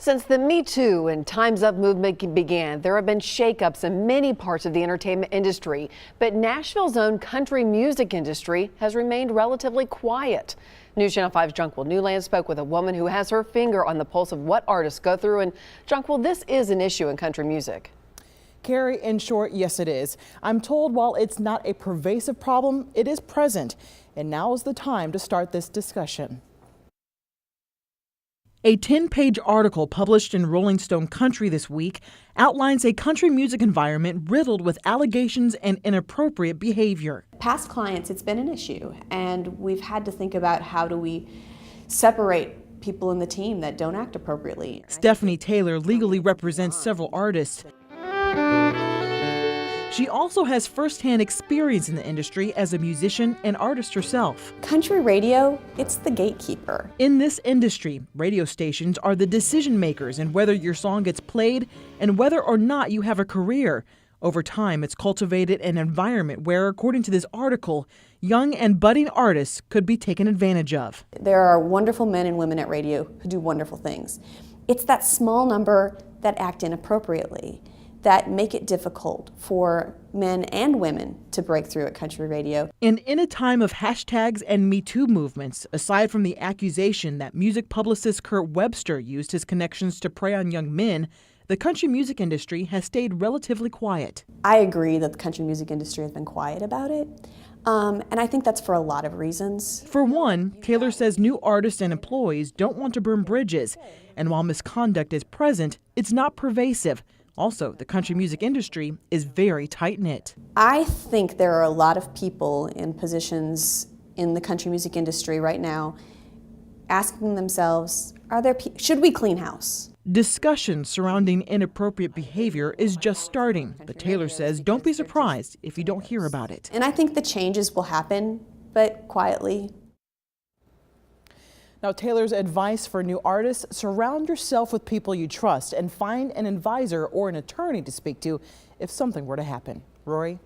Since the Me Too and Time's Up movement began, there have been shakeups in many parts of the entertainment industry, but Nashville's own country music industry has remained relatively quiet. News Channel 5's Jonquil Newland spoke with a woman who has her finger on the pulse of what artists go through. And Jonquil, this is an issue in country music. Carrie, in short, yes it is. I'm told while it's not a pervasive problem, it is present. And now is the time to start this discussion. A 10-page article published in Rolling Stone Country this week outlines a country music environment riddled with allegations and inappropriate behavior. Past clients, it's been an issue, and we've had to think about how do we separate people in the team that don't act appropriately. Stephanie Taylor legally represents several artists. She also has firsthand experience in the industry as a musician and artist herself. Country radio, it's the gatekeeper. In this industry, radio stations are the decision makers in whether your song gets played and whether or not you have a career. Over time, it's cultivated an environment where, according to this article, young and budding artists could be taken advantage of. There are wonderful men and women at radio who do wonderful things. It's that small number that act inappropriately that make it difficult for men and women to break through at country radio. And in a time of hashtags and Me Too movements, aside from the accusation that music publicist Kurt Webster used his connections to prey on young men, the country music industry has stayed relatively quiet. I agree that the country music industry has been quiet about it, and I think that's for a lot of reasons. For one, Taylor says new artists and employees don't want to burn bridges, and while misconduct is present, it's not pervasive. Also, the country music industry is very tight-knit. I think there are a lot of people in positions in the country music industry right now asking themselves, should we clean house? Discussion surrounding inappropriate behavior is just starting, but Taylor says don't be surprised if you don't hear about it. And I think the changes will happen, but quietly. Now, Taylor's advice for new artists: surround yourself with people you trust and find an advisor or an attorney to speak to if something were to happen. Rory?